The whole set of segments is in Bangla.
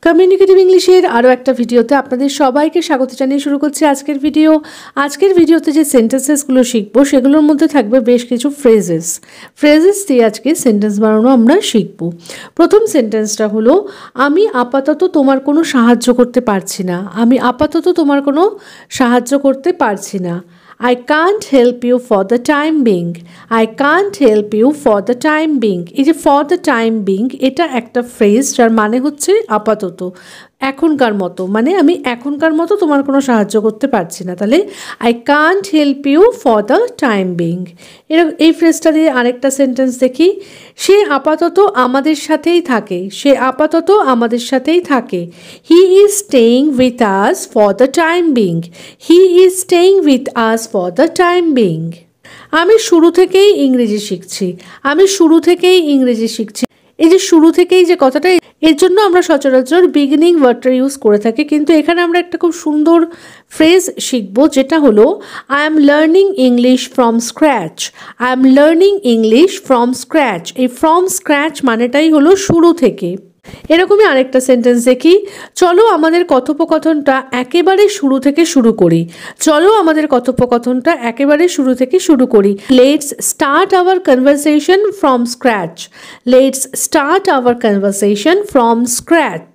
কমিউনিকেটিভ ইংলিশের আরও একটা ভিডিওতে আপনাদের সবাইকে স্বাগত জানিয়ে শুরু করছি আজকের ভিডিও। আজকের ভিডিওতে যে সেন্টেন্সেসগুলো শিখবো সেগুলোর মধ্যে থাকবে বেশ কিছু ফ্রেজেস দিয়ে আজকে সেন্টেন্স বানানো আমরা শিখব। প্রথম সেন্টেন্সটা হলো, আমি আপাতত তোমার কোনো সাহায্য করতে পারছি না। আমি আপাতত তোমার কোনো সাহায্য করতে পারছি না। I can't help you for the time being. I can't help you for the time being. এই যে for the time being এটা একটা ফ্রেজ যার মানে হচ্ছে আপাতত, এখনকার মতো, মানে আমি এখনকার মতো তোমার কোনো সাহায্য করতে পারছি না। তাহলে I can't help you for the time being। এই ফ্রেজটা দিয়ে আরেকটা সেন্টেন্স দেখি। সে আপাতত আমাদের সাথেই থাকে। সে আপাতত আমাদের সাথেই থাকে। He is staying with us for the time being. He is staying with us for the time being. আমি শুরু থেকেই ইংরেজি শিখছি। আমি শুরু থেকেই ইংরেজি শিখছি। এই যে শুরু থেকেই যে কথাটা, এর জন্য আমরা সচরাচর বিগিনিং ওয়ার্ডটা ইউজ করে থাকি, কিন্তু এখানে আমরা একটা খুব সুন্দর ফ্রেজ শিখবো যেটা হলো I am learning English from scratch. I am learning English from scratch. এই ফ্রম স্ক্র্যাচ মানেটাই হলো শুরু থেকে। এরকমই আরেকটা সেন্টেন্স দেখি। চলো আমাদের কথোপকথনটা একেবারে শুরু থেকে শুরু করি। চলো আমাদের কথোপকথনটা একেবারে শুরু থেকে শুরু করি। Let's start our conversation from scratch. Let's start our conversation from scratch.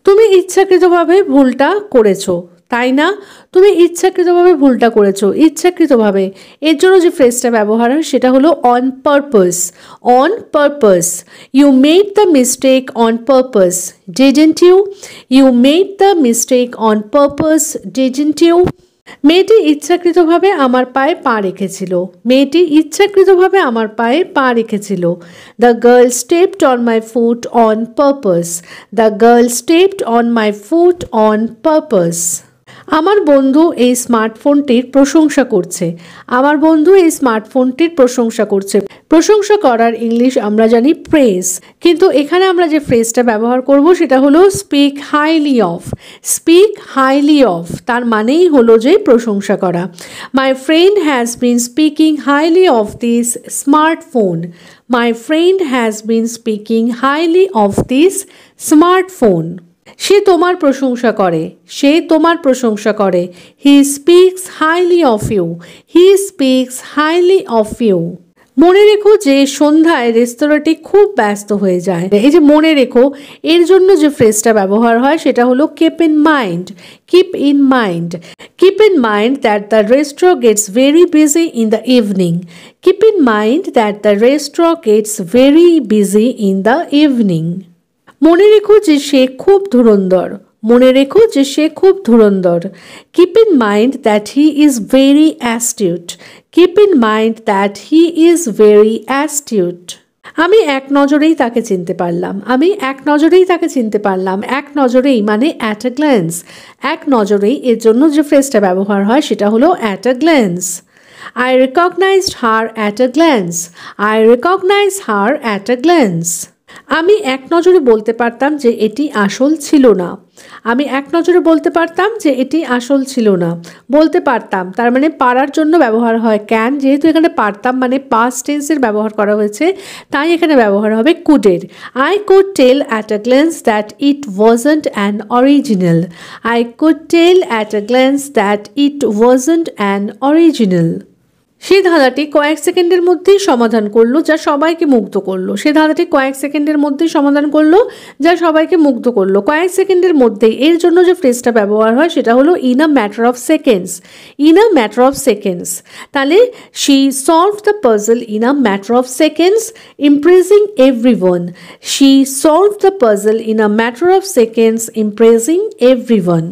তুমি ইচ্ছাকৃতভাবে ভুলটা করেছো, তাই না? তুমি ইচ্ছাকৃতভাবে ভুলটা করেছো। ইচ্ছাকৃতভাবে এর জন্য যে ফ্রেজটা ব্যবহার হয় সেটা হলো on purpose. On purpose. You made the mistake on purpose, didn't you? You made the mistake on purpose, didn't you? মেয়েটি ইচ্ছাকৃতভাবে আমার পায়ে পা রেখেছিল। মেয়েটি ইচ্ছাকৃতভাবে আমার পায়ে পা রেখেছিল। The girl stepped on my foot on purpose. The girl stepped on my foot on purpose. আমার বন্ধু এই স্মার্টফোনটির প্রশংসা করছে। আমার বন্ধু এই স্মার্টফোনটির প্রশংসা করছে। প্রশংসা করার ইংলিশ আমরা জানি প্রেজ, কিন্তু এখানে আমরা যে ফ্রেজটা ব্যবহার করব সেটা হলো speak highly of. Speak highly of তার মানেই হলো যে প্রশংসা করা। My friend has been speaking highly of this smartphone. My friend has been speaking highly of this smartphone. সে তোমার প্রশংসা করে। সে তোমার প্রশংসা করে। He speaks highly of you. He speaks highly of you. মনে রেখো যে সন্ধ্যায় রেস্তোরাঁটি খুব ব্যস্ত হয়ে যায়। এই যে মনে রেখো, এর জন্য যে ফ্রেজটা ব্যবহার হয় সেটা হলো keep in mind. Keep in mind. Keep in mind that the restaurant gets very busy in the evening. Keep in mind that the restaurant gets very busy in the evening. মনে রেখো যে সে খুব ধুরন্ধর। মনে রেখো যে সে খুব ধুরন্ধর। Keep in mind that he is very astute. Keep in mind that he is very astute. আমি এক নজরেই তাকে চিনতে পারলাম। আমি এক নজরেই তাকে চিনতে পারলাম। এক নজরেই মানে অ্যাট আ গ্ল্যান্স। এক নজরেই এর জন্য যে ফ্রেজটা ব্যবহার হয় সেটা হলো at a glance. I recognized her at a glance. I recognized her at a glance. আমি এক নজরে বলতে পারতাম যে এটি আসল ছিল না। আমি এক নজরে বলতে পারতাম যে এটি আসল ছিল না। বলতে পারতাম তার মানে পারার জন্য ব্যবহার হয় ক্যান, যেহেতু এখানে পারতাম মানে পাস্ট টেন্সের ব্যবহার করা হয়েছে তাই এখানে ব্যবহার হবে কুডের। I could tell at a glance that it wasn't an original. I could tell at a glance that it wasn't an original. সে ধাঁধাটি কয়েক সেকেন্ডের মধ্যেই সমাধান করলো যা সবাইকে মুগ্ধ করলো। সে ধাঁধাটি কয়েক সেকেন্ডের মধ্যেই সমাধান করলো যা সবাইকে মুগ্ধ করলো। কয়েক সেকেন্ডের মধ্যেই এর জন্য যে ফ্রেজটা ব্যবহার হয় সেটা হলো in a matter of seconds. In a matter of seconds. তাহলে she solved the puzzle in a matter of seconds impressing everyone. She solved the puzzle in a matter of seconds impressing everyone.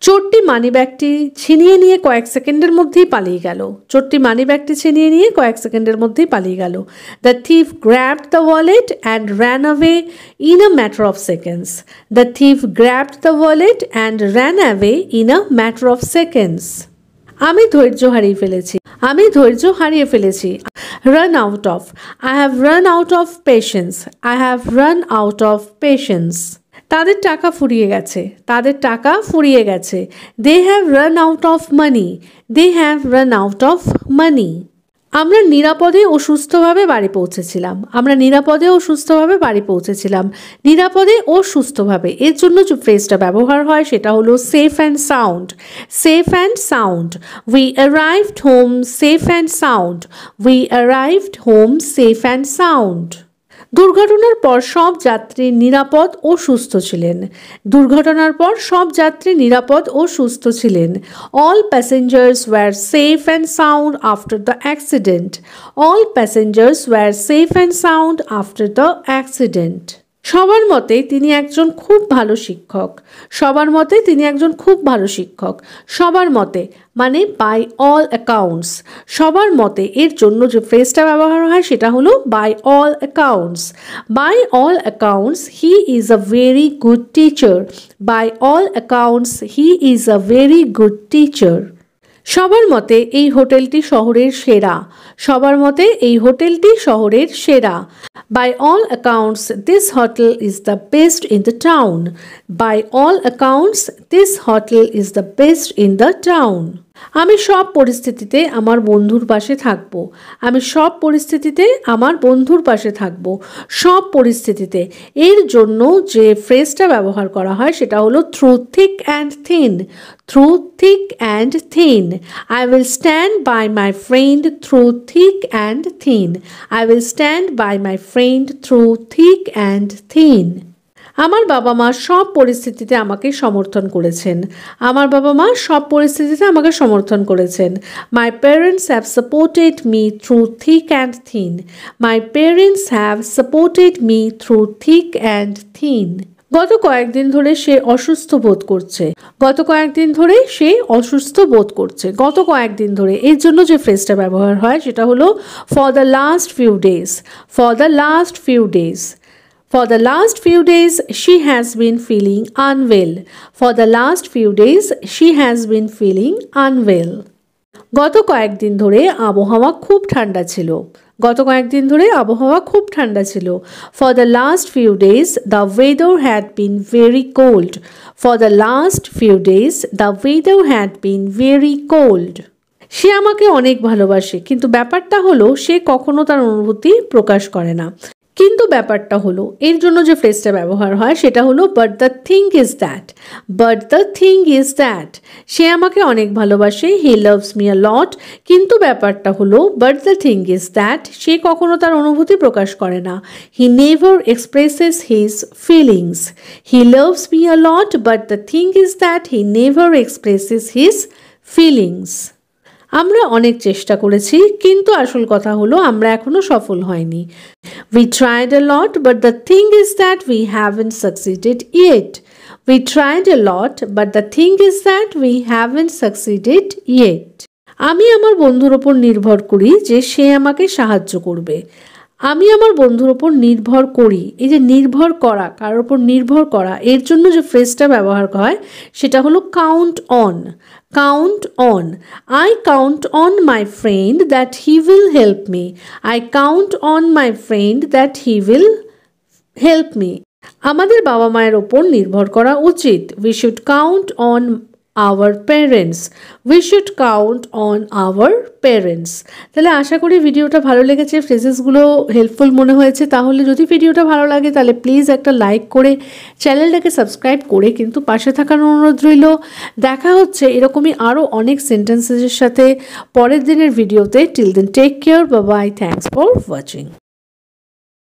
চোরটি মানিব্যাগটি ছিনিয়ে নিয়ে কয়েক সেকেন্ডের মধ্যেই পালিয়ে গেল। চোরটি মানিব্যাগটি ছিনিয়ে নিয়ে কয়েক সেকেন্ডের মধ্যেই পালিয়ে গেল। The thief grabbed the wallet and ran away in a matter of seconds. The thief grabbed the wallet and ran away in a matter of seconds. আমি ধৈর্য হারিয়ে ফেলেছি। আমি ধৈর্য হারিয়ে ফেলেছি। Run out of. I have run out of patience. I have run out of patience. তাদের টাকা ফুরিয়ে গেছে। তাদের টাকা ফুরিয়ে গেছে। They have run out of money. They have run out of মানি। আমরা নিরাপদে ও সুস্থভাবে বাড়ি পৌঁছেছিলাম। আমরা নিরাপদে ও সুস্থভাবে বাড়ি পৌঁছেছিলাম। নিরাপদে ও সুস্থভাবে এর জন্য যে ফ্রেজটা ব্যবহার হয় সেটা হলো safe and sound. Safe and sound. We arrived home safe and sound. We arrived home safe and sound. দুর্ঘটনার পর সব যাত্রী নিরাপদ ও সুস্থ ছিলেন। দুর্ঘটনার পর সব যাত্রী নিরাপদ ও সুস্থ ছিলেন। All passengers were safe and sound after the accident. All passengers were safe and sound after the accident. সবার মতে তিনি একজন খুব ভালো শিক্ষক। সবার মতে তিনি একজন খুব ভালো শিক্ষক। সবার মতে মানে বাই অল অ্যাকাউন্টস। সবার মতে এর জন্য যে ফ্রেজটা ব্যবহার হয় সেটা হলো by all accounts. By all accounts he is a very good teacher. By all accounts he is a very good teacher. সবার মতে এই হোটেলটি শহরের সেরা। সবার মতে এই হোটেলটি শহরের সেরা। By all accounts, this hotel is the best in the town. By all accounts, this hotel is the best in the town. আমি সব পরিস্থিতিতে আমার বন্ধুর পাশে থাকব। আমি সব পরিস্থিতিতে আমার বন্ধুর পাশে থাকব। সব পরিস্থিতিতে এর জন্য যে ফ্রেজটা ব্যবহার করা হয় সেটা হলো through thick and thin. Through thick and thin. I will stand by my friend through thick and thin. I will stand by my friend through thick and thin. আমার বাবা মা সব পরিস্থিতিতে আমাকে সমর্থন করেছেন। আমার বাবা মা সব পরিস্থিতিতে আমাকে সমর্থন করেছেন। My parents have supported me through thick and thin. My parents have supported me through thick and thin. গত কয়েকদিন ধরে সে অসুস্থ বোধ করছে। গত কয়েকদিন ধরে সে অসুস্থ বোধ করছে। গত কয়েকদিন ধরে এর জন্য যে ফ্রেজটা ব্যবহার হয় সেটা হলো for the last few days. For the last few days. For the last few days, she has been feeling unwell. For the last few days, she has been feeling unwell. গত কয়েকদিন ধরে আবহাওয়া খুব ঠান্ডা ছিল। গত কয়েকদিন ধরে আবহাওয়া খুব ঠান্ডা ছিল। For the last few days, the weather had been very cold. For the last few days, the weather had been very cold. সে আমাকে অনেক ভালোবাসে, কিন্তু ব্যাপারটা হলো সে কখনো তার অনুভূতি প্রকাশ করে না। কিন্তু ব্যাপারটা হলো এর জন্য যে ফ্রেজটা ব্যবহার হয় সেটা হলো but the thing is that. But the thing is that. সে আমাকে অনেক ভালোবাসে। He loves me a lot. কিন্তু ব্যাপারটা হলো but the thing is that সে কখনো তার অনুভূতি প্রকাশ করে না। He never expresses his feelings. He loves me a lot but the thing is that he never expresses his feelings. আমরা অনেক চেষ্টা করেছি, কিন্তু আসল কথা হলো আমরা এখনো সফল হয়নি। We tried a lot, but the thing is that we haven't succeeded yet. We tried a lot, but the thing is that we haven't succeeded yet. আমি আমার বন্ধুর ওপর নির্ভর করি যে সে আমাকে সাহায্য করবে। আমি আমার বন্ধুর ওপর নির্ভর করি। এই যে নির্ভর করা, কারোর ওপর নির্ভর করা, এর জন্য যে ফ্রেজটা ব্যবহার হয় সেটা হলো count on. Count on. I count on my friend that he will help me. I count on my friend that he will help me. আমাদের বাবা মায়ের ওপর নির্ভর করা উচিত। We should count on our parents. We should count on our parents. তাহলে আশা করি ভিডিওটা ভালো লেগেছে, ফ্রেজেসগুলো হেল্পফুল মনে হয়েছে। তাহলে যদি ভিডিওটা ভালো লাগে তাহলে প্লিজ একটা লাইক করে চ্যানেলটাকে সাবস্ক্রাইব করে কিন্তু পাশে থাকার অনুরোধ রইল। দেখা হচ্ছে এরকমই আরও অনেক সেন্টেন্সেসের সাথে পরের দিনের ভিডিওতে। Till then take care, bye bye, thanks for watching.